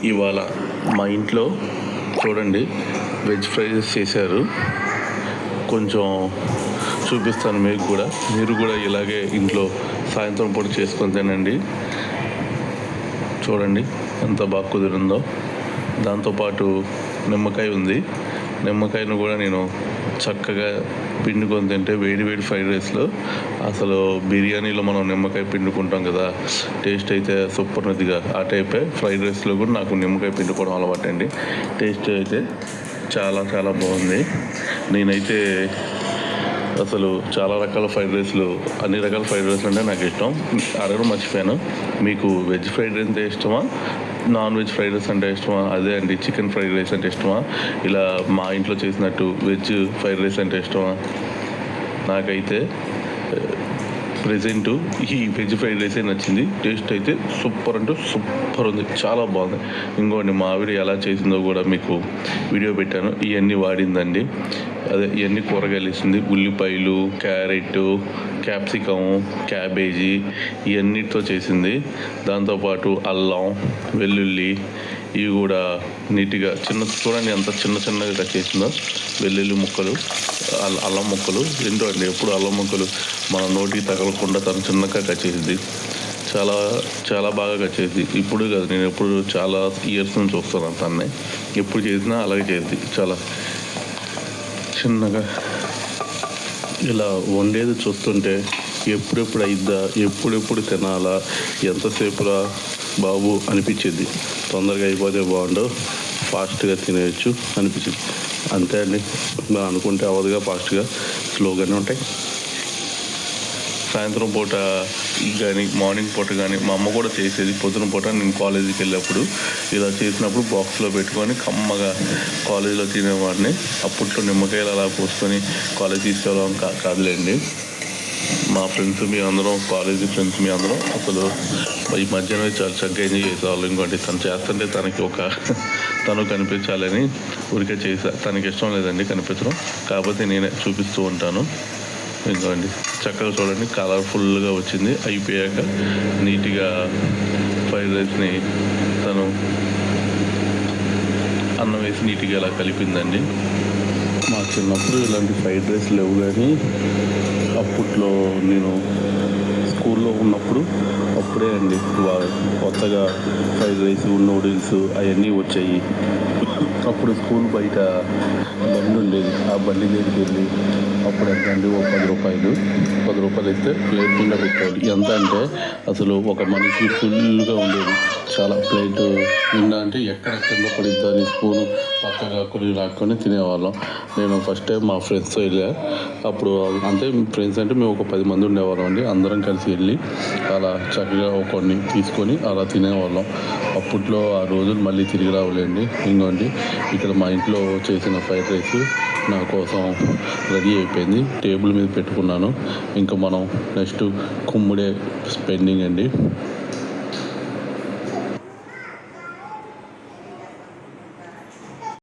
ఇవాళ మా ఇంట్లో చూడండి వెజ్ ఫ్రైడ్ రైస్ చేశారు. కొంచెం చూపిస్తాను మీకు కూడా. మీరు కూడా ఇలాగే ఇంట్లో సాయంత్రం పూట చేసుకొని తినండి. చూడండి ఎంత బాగా కుదిరిందో. దాంతోపాటు నిమ్మకాయ ఉంది. నిమ్మకాయను కూడా నేను చక్కగా పిండుకొని తింటే వేడి వేడి ఫ్రైడ్ రైస్లో, అసలు బిర్యానీలో మనం నిమ్మకాయ పిండుకుంటాం కదా, టేస్ట్ అయితే సూపర్ నదిగా ఆ టైపే ఫ్రైడ్ రైస్లో కూడా నాకు నిమ్మకాయ పిండుకోవడం అలవాటండి. టేస్ట్ అయితే చాలా చాలా బాగుంది. నేనైతే అసలు చాలా రకాల ఫ్రైడ్ రైస్లు, అన్ని రకాల ఫ్రైడ్ రైస్లు అంటే నాకు ఇష్టం. అడగడం మర్చిపోయాను, మీకు వెజ్ ఫ్రైడ్ రైస్ అంటే ఇష్టమా, నాన్ వెజ్ ఫ్రైడ్ రైస్ అంటే ఇష్టమా? అదే అండి, చికెన్ ఫ్రైడ్ రైస్ అంటే ఇష్టమా, ఇలా మా ఇంట్లో చేసినట్టు వెజ్ ఫ్రైడ్ రైస్ అంటే ఇష్టమా? నాకైతే ప్రెజెంట్ ఈ వెజ్ ఫ్రైడ్ రైసే నచ్చింది. టేస్ట్ అయితే సూపర్ అంటే సూపర్ ఉంది, చాలా బాగుంది. ఇంకోండి మా ఆవిడ ఎలా చేసిందో కూడా మీకు వీడియో పెట్టాను. ఇవన్నీ వాడిందండి, అదే ఇవన్నీ కూరగాయలు ఇస్తుంది. ఉల్లిపాయలు, క్యారెట్, క్యాప్సికం, క్యాబేజీ ఇవన్నిటితో చేసింది. దాంతోపాటు అల్లం, వెల్లుల్లి ఇవి కూడా నీట్గా చూడండి ఎంత చిన్న చిన్నగా కట్ చేసిందో. వెల్లుల్లి ముక్కలు, అల్లం ముక్కలు ఏంటో అండి, ఎప్పుడు అల్లం ముక్కలు మన నోటికి తగలకుండా తను చిన్నగా కట్ చేసింది. చాలా చాలా బాగా కట్ చేసింది. ఇప్పుడు కాదు, నేను ఎప్పుడు చాలా ఇయర్స్ నుంచి చూస్తున్నాను తన్నే. ఎప్పుడు చేసినా అలాగే చేసింది, చాలా చిన్నగా. ఇలా వండేది చూస్తుంటే ఎప్పుడెప్పుడు అయిద్దా, ఎప్పుడెప్పుడు తినాలా, ఎంతసేపురా బాబు అనిపించింది. తొందరగా అయిపోతే బాగుండు, ఫాస్ట్గా తినేయచ్చు అనిపించింది. అంతే అండి, మనం అనుకుంటే అవ్వదుగా, ఫాస్ట్గా స్లోగానే ఉంటాయి. సాయంత్రం పూట కానీ మార్నింగ్ పూట కానీ మా అమ్మ కూడా చేసేది. పొద్దున పూట నేను కాలేజీకి వెళ్ళినప్పుడు ఇలా చేసినప్పుడు బాక్స్లో పెట్టుకొని కమ్మగా కాలేజీలో తినేవాడిని. అప్పట్లో నిమ్మకాయలు అలా పోసుకొని కాలేజీ తీసుకెళ్ళడం కాదులేండి. మా ఫ్రెండ్స్ మీ అందరం, కాలేజీ ఫ్రెండ్స్ మీ అందరం అసలు ఈ మధ్యన చాలా చక్కగా ఎంజాయ్ చేసేవాళ్ళు. ఇంకోటి తను చేస్తుంటే తను కనిపించాలని ఊరికే చేసా. తనకి ఇష్టం లేదండి కనిపించడం, కాకపోతే నేనే చూపిస్తూ ఉంటాను. ఇంకోండి చక్కగా చూడండి, కలర్ఫుల్గా వచ్చింది. అయిపోయాక నీట్గా ఫ్రైడ్ రైస్ని తను అన్నం వేసి నీట్గా ఇలా కలిపిందండి. మా చిన్నప్పుడు ఇలాంటి ఫ్రైడ్ రైస్ లేవు, కానీ అప్పట్లో నేను స్కూల్లో ఉన్నప్పుడు అప్పుడే అండి కొత్తగా ఫ్రైడ్ రైస్, నూడిల్స్ అవన్నీ వచ్చాయి. అప్పుడు స్కూల్ బయట బండి ఉండేది. ఆ బండి దగ్గరికి వెళ్ళి అప్పుడు ఎంత అండి, ఒక 10 రూపాయలు ఇస్తే ప్లేట్ నిండా పెట్టేవాళ్ళు. ఎంత అంటే అసలు ఒక మనిషి ఫుల్గా ఉండేది. చాలా ప్లేట్ నిండా అంటే ఎక్కడ కింద పడిద్దని స్పూను పక్కగా కొన్ని రాక్కొని తినేవాళ్ళం. నేను ఫస్ట్ టైం మా ఫ్రెండ్స్తో వెళ్ళా. అప్పుడు అంటే ఫ్రెండ్స్ అంటే మేము ఒక 10 మంది ఉండేవాళ్ళం అండి. అందరం కలిసి వెళ్ళి అలా చక్కగా కొన్ని తీసుకొని అలా తినేవాళ్ళం. అప్పట్లో ఆ రోజులు మళ్ళీ తిరిగి రావులేండి. ఇంకోండి ఇక్కడ మా ఇంట్లో చేసిన ఫ్రైడ్ రైస్ నా కోసం రెడీ అయిపోయింది. టేబుల్ మీద పెట్టుకున్నాను. ఇంకా మనం నెక్స్ట్ కుమ్ముడే పెండింగ్ అండి.